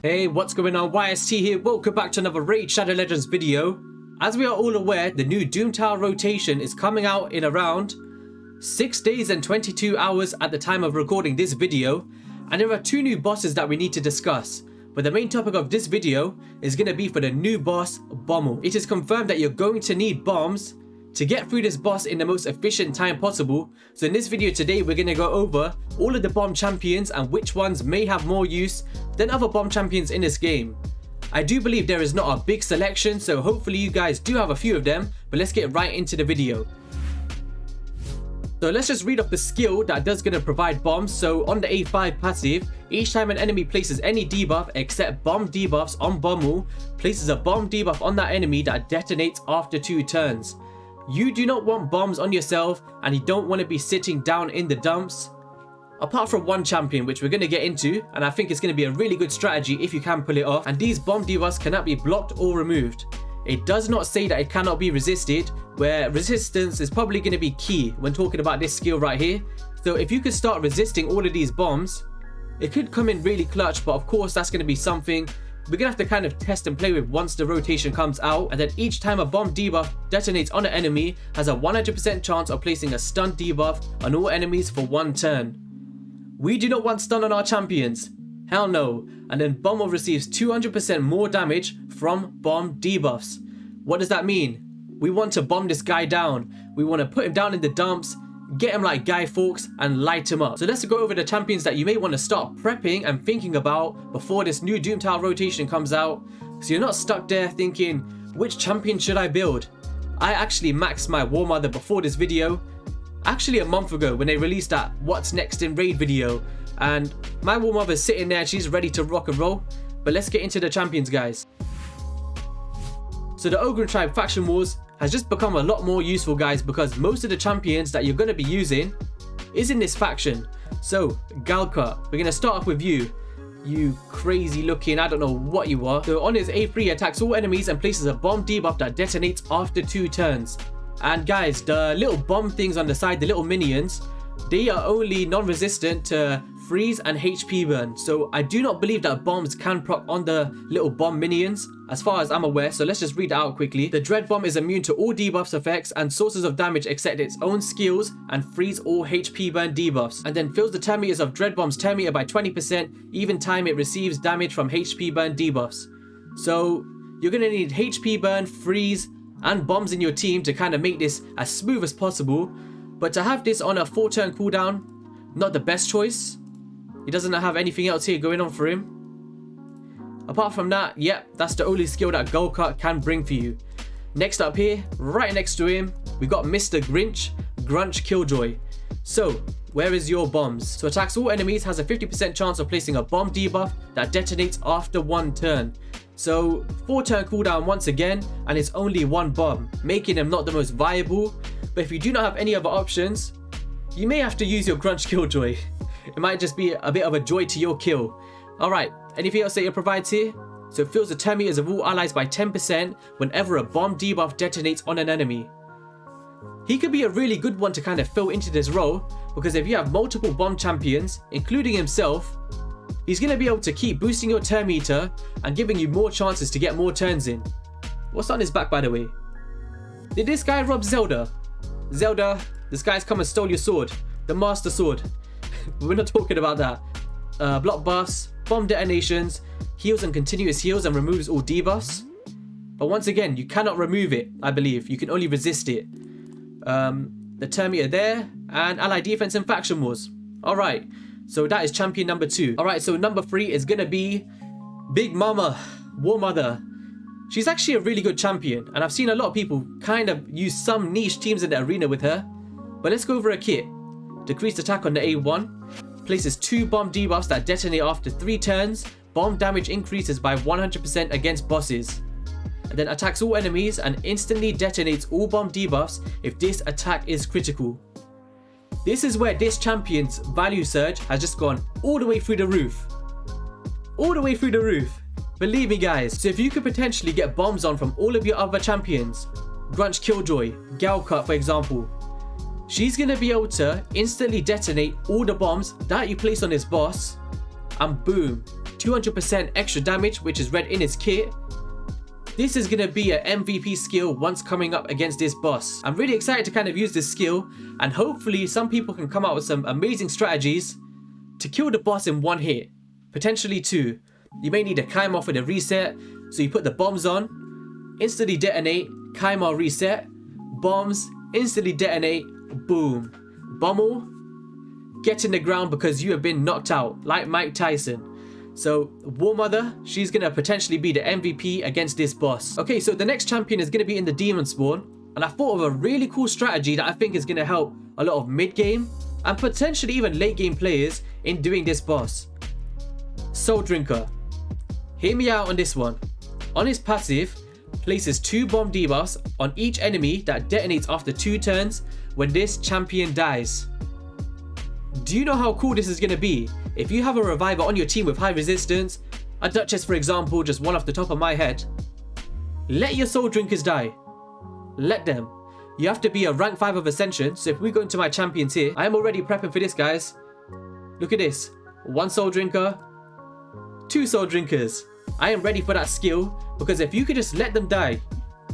Hey, what's going on? YST here. Welcome back to another Raid Shadow Legends video. As we are all aware, the new Doom Tower rotation is coming out in around 6 days and 22 hours at the time of recording this video. And there are two new bosses that we need to discuss. But the main topic of this video is going to be for the new boss, BOMMAL. It is confirmed that you're going to need bombs to get through this boss in the most efficient time possible. So in this video today, we're going to go over all of the bomb champions and which ones may have more use than other bomb champions in this game. I do believe there is not a big selection, so hopefully you guys do have a few of them, but let's get right into the video. So let's just read off the skill that does going to provide bombs. So on the A5 passive, each time an enemy places any debuff except bomb debuffs on BOMMAL, places a bomb debuff on that enemy that detonates after 2 turns. You do not want bombs on yourself and you don't want to be sitting down in the dumps. Apart from one champion, which we're going to get into, and I think it's going to be a really good strategy if you can pull it off, and these bomb debuffs cannot be blocked or removed. It does not say that it cannot be resisted, where resistance is probably going to be key when talking about this skill right here. So if you could start resisting all of these bombs, it could come in really clutch, but of course that's going to be something we're going to have to kind of test and play with once the rotation comes out. And then each time a bomb debuff detonates on an enemy, has a 100% chance of placing a stun debuff on all enemies for 1 turn. We do not want stun on our champions. Hell no. And then BOMMAL receives 200% more damage from bomb debuffs. What does that mean? We want to bomb this guy down. We want to put him down in the dumps, get him like Guy Fawkes and light him up. So let's go over the champions that you may want to start prepping and thinking about before this new Doom Tower rotation comes out. So you're not stuck there thinking, which champion should I build? I actually maxed my War Mother before this video. Actually a month ago when they released that What's Next in Raid video. And my War Mother's sitting there, she's ready to rock and roll. But let's get into the champions, guys. So the Ogre Tribe Faction Wars has just become a lot more useful, guys, because most of the champions that you're going to be using is in this faction. So Galcut, we're going to start off with you crazy looking, I don't know what you are. So on his A3, attacks all enemies and places a bomb debuff that detonates after 2 turns. And guys, the little bomb things on the side, the little minions, they are only non-resistant to freeze and HP burn. So I do not believe that bombs can proc on the little bomb minions, as far as I'm aware. So let's just read it out quickly. The Dread Bomb is immune to all debuffs effects and sources of damage except its own skills, and freeze all HP burn debuffs. And then fills the turn meters of Dread Bomb's turn meter by 20% even time it receives damage from HP burn debuffs. So you're going to need HP burn, freeze and bombs in your team to kind of make this as smooth as possible. But to have this on a 4-turn cooldown, not the best choice. He doesn't have anything else here going on for him. Apart from that, yep, that's the only skill that Galcut can bring for you. Next up here, right next to him, we got Mr. Grinch, Grunch Killjoy. So, where is your bombs? So attacks all enemies, has a 50% chance of placing a bomb debuff that detonates after 1 turn. So 4-turn cooldown once again, and it's only 1 bomb, making him not the most viable. But if you do not have any other options, you may have to use your Grunch Killjoy. It might just be a bit of a joy to your kill. Alright, anything else that it provides here? So it fills the turn meters of all allies by 10% whenever a bomb debuff detonates on an enemy. He could be a really good one to kind of fill into this role, because if you have multiple bomb champions, including himself, he's going to be able to keep boosting your turn meter and giving you more chances to get more turns in. What's on his back, by the way? Did this guy rob Zelda? Zelda, this guy's come and stole your sword. The Master Sword. We're not talking about that. Block buffs, bomb detonations, heals and continuous heals, and removes all debuffs. But once again, you cannot remove it, I believe. You can only resist it. The turn meter there, and ally defense and faction wars. Alright, so that is champion number 2. Alright, so number 3 is going to be Big Mama, War Mother. She's actually a really good champion, and I've seen a lot of people kind of use some niche teams in the arena with her. But let's go over her kit. Decreased attack on the A1, places 2 bomb debuffs that detonate after 3 turns, bomb damage increases by 100% against bosses. And then attacks all enemies and instantly detonates all bomb debuffs if this attack is critical. This is where this champion's value surge has just gone all the way through the roof. All the way through the roof. Believe me, guys. So if you could potentially get bombs on from all of your other champions, Grunch Killjoy, Galcut for example, she's going to be able to instantly detonate all the bombs that you place on this boss, and boom, 200% extra damage, which is red in his kit. This is going to be an MVP skill once coming up against this boss. I'm really excited to kind of use this skill, and hopefully some people can come out with some amazing strategies to kill the boss in one hit, potentially two. You may need to climb off with a reset, so you put the bombs on, instantly detonate, Kai'Ma reset, bombs, instantly detonate, boom. BOMMAL, get in the ground because you have been knocked out, like Mike Tyson. So War Mother, she's going to potentially be the MVP against this boss. Okay, so the next champion is going to be in the Demon Spawn, and I thought of a really cool strategy that I think is going to help a lot of mid-game and potentially even late-game players in doing this boss. Soul Drinker. Hear me out on this one. On his passive, places 2 bomb debuffs on each enemy that detonates after 2 turns when this champion dies. Do you know how cool this is going to be? If you have a reviver on your team with high resistance, a Duchess for example, just one off the top of my head, let your Soul Drinkers die. Let them. You have to be a rank 5 of Ascension, so if we go into my champions here, I am already prepping for this, guys. Look at this. 1 Soul Drinker, 2 Soul Drinkers. I am ready for that skill, because if you could just let them die,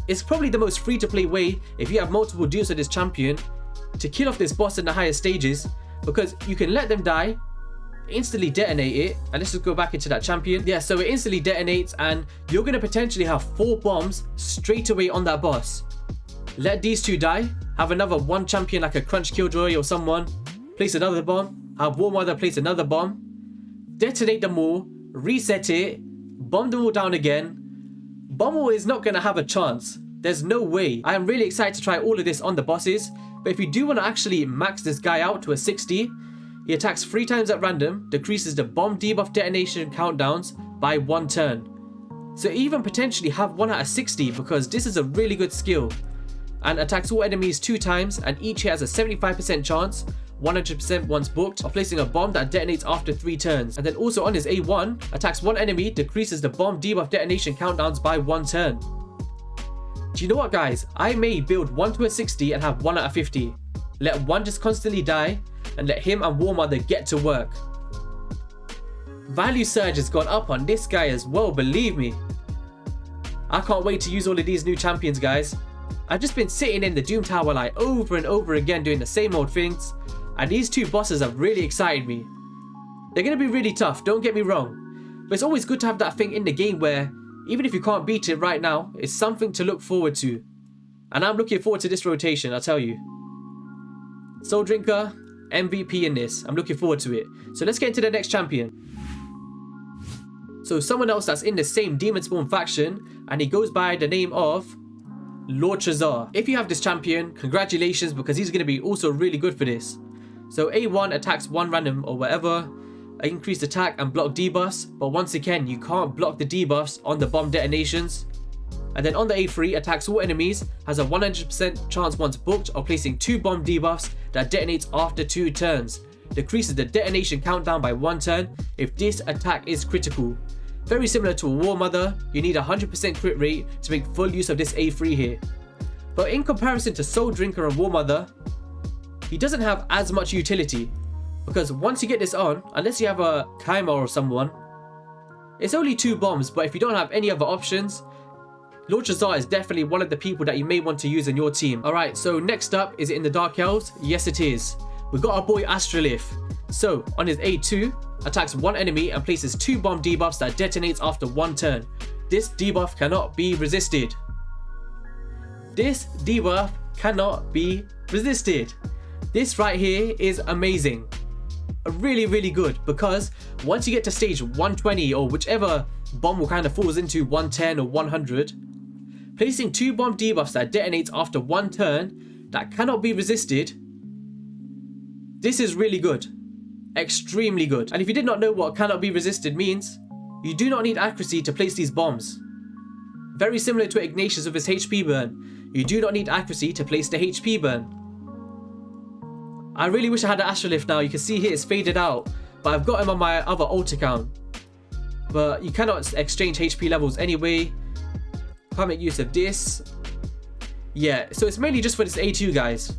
it's probably the most free to play way if you have multiple duels with this champion to kill off this boss in the higher stages, because you can let them die, instantly detonate it, and let's just go back into that champion. Yeah, so it instantly detonates and you're going to potentially have 4 bombs straight away on that boss. Let these 2 die, have another 1 champion like a Crunch Killjoy or someone, place another bomb, have War Mother place another bomb, detonate them all, reset it, bomb them all down again. BOMMAL is not going to have a chance. There's no way. I am really excited to try all of this on the bosses, but if you do want to actually max this guy out to a 60, he attacks 3 times at random, decreases the bomb debuff detonation countdowns by 1 turn. So even potentially have 1 out of 60, because this is a really good skill. And attacks all enemies 2 times, and each hit has a 75% chance, 100% once booked, of placing a bomb that detonates after 3 turns. And then also on his A1, attacks 1 enemy, decreases the bomb debuff detonation countdowns by 1 turn. Do you know what, guys? I may build 1 to a 60 and have 1 out of 50. Let 1 just constantly die, and let him and War Mother get to work. Value surge has gone up on this guy as well, believe me. I can't wait to use all of these new champions, guys. I've just been sitting in the Doom Tower like over and over again doing the same old things, and these 2 bosses have really excited me. They're going to be really tough, don't get me wrong, but it's always good to have that thing in the game where even if you can't beat it right now, it's something to look forward to. And I'm looking forward to this rotation, I'll tell you. Soul Drinker, MVP in this. I'm looking forward to it. So let's get into the next champion. So someone else that's in the same Demon Spawn faction, and he goes by the name of Lorchazar. If you have this champion, congratulations, because he's going to be also really good for this. So A1 attacks 1 random or whatever, increased attack and block debuffs, but once again you can't block the debuffs on the bomb detonations. And then on the A3, attacks all enemies, has a 100% chance once booked of placing 2 bomb debuffs that detonates after 2 turns. Decreases the detonation countdown by 1 turn if this attack is critical. Very similar to a War Mother, you need a 100% crit rate to make full use of this A3 here. But in comparison to Soul Drinker and War Mother, he doesn't have as much utility. Because once you get this on, unless you have a Kai'Ma or someone, it's only 2 bombs, but if you don't have any other options, Lorchazar is definitely one of the people that you may want to use in your team. Alright, so next up, is it in the Dark Elves? Yes it is. We've got our boy Astralif. So, on his A2, attacks 1 enemy and places 2 bomb debuffs that detonates after 1 turn. This debuff cannot be resisted. This debuff cannot be resisted. This right here is amazing. Really, really good, because once you get to stage 120 or whichever bomb will kind of falls into 110 or 100, placing 2 bomb debuffs that detonates after 1 turn that cannot be resisted, this is really good. Extremely good. And if you did not know what cannot be resisted means, you do not need accuracy to place these bombs. Very similar to Ignatius with his HP burn. You do not need accuracy to place the HP burn. I really wish I had an Astralif now. You can see here it's faded out, but I've got him on my other alt account. But you cannot exchange HP levels anyway. Can't make use of this. Yeah, so it's mainly just for this A2, guys.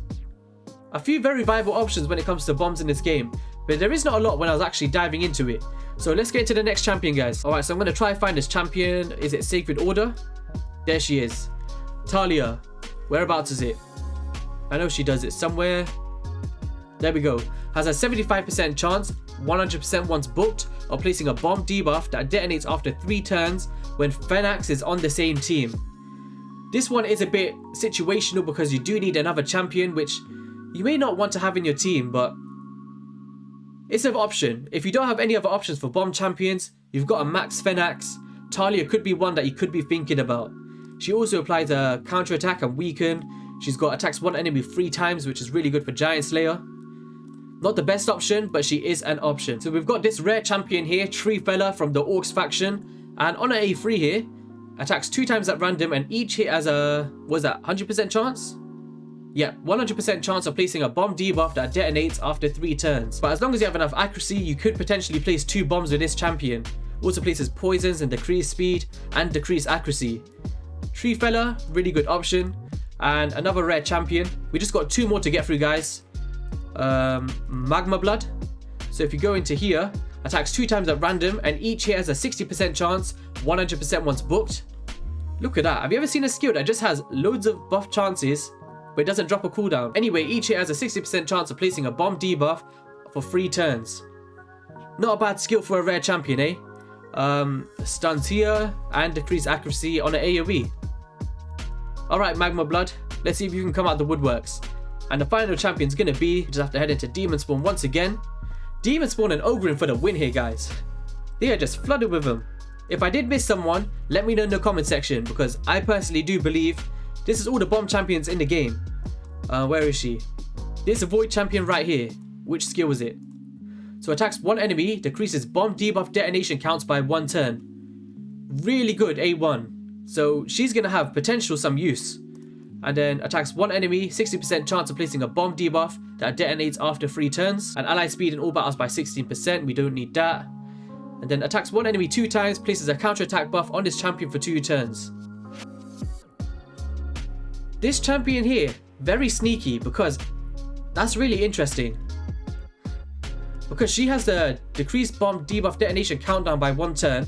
A few very viable options when it comes to bombs in this game. but there is not a lot when I was actually diving into it. So let's get into the next champion, guys. Alright, so I'm going to try and find this champion. Is it Sacred Order? There she is. Talia. Whereabouts is it? I know she does it somewhere. There we go. Has a 75% chance, 100% once booked, of placing a bomb debuff that detonates after 3 turns when Phenax is on the same team. This one is a bit situational because you do need another champion, which you may not want to have in your team, but it's an option. If you don't have any other options for bomb champions, you've got a max Phenax. Talia could be one that you could be thinking about. She also applies a counter attack and weaken. She's got attacks one enemy 3 times, which is really good for Giant Slayer. Not the best option, but she is an option. So we've got this rare champion here, Tree Fella from the Orcs faction. And on an A3 here, attacks 2 times at random, and each hit has a, what was that, 100% chance? Yeah, 100% chance of placing a bomb debuff that detonates after 3 turns. But as long as you have enough accuracy, you could potentially place 2 bombs with this champion. Also places poisons and decreased speed and decreased accuracy. Tree Fella, really good option. And another rare champion. We just got 2 more to get through, guys. Magma Blood. So if you go into here, attacks 2 times at random, and each hit has a 60% chance, 100% once booked. Look at that. Have you ever seen a skill that just has loads of buff chances, but it doesn't drop a cooldown? Anyway, each hit has a 60% chance of placing a bomb debuff for 3 turns. Not a bad skill for a rare champion, eh? Stuns here, and decreased accuracy on an AoE. Alright, Magma Blood. Let's see if you can come out the woodworks. And the final champion's gonna be, you just have to head into Demon Spawn once again. Demon Spawn and Ogrin for the win here, guys. They are just flooded with them. If I did miss someone, let me know in the comment section, because I personally do believe this is all the bomb champions in the game. Where is she? This Void champion right here. Which skill is it? So attacks 1 enemy, decreases bomb debuff detonation counts by 1 turn. Really good A1. So she's gonna have potential some use. And then attacks 1 enemy, 60% chance of placing a bomb debuff that detonates after 3 turns. And ally speed in all battles by 16%, we don't need that. And then attacks 1 enemy 2 times, places a counter attack buff on this champion for 2 turns. This champion here, very sneaky, because that's really interesting. Because she has the decreased bomb debuff detonation countdown by 1 turn.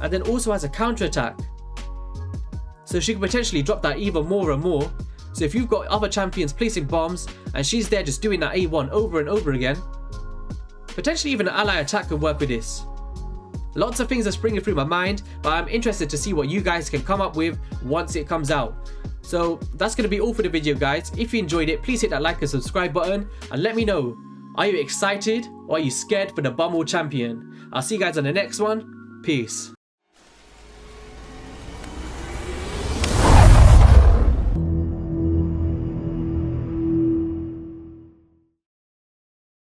And then also has a counter attack. So she could potentially drop that even more and more. So if you've got other champions placing bombs and she's there just doing that A1 over and over again, potentially even an ally attack could work with this. Lots of things are springing through my mind, but I'm interested to see what you guys can come up with once it comes out. So that's going to be all for the video, guys. If you enjoyed it, please hit that like and subscribe button and let me know, are you excited or are you scared for the BOMMAL champion? I'll see you guys on the next one. Peace.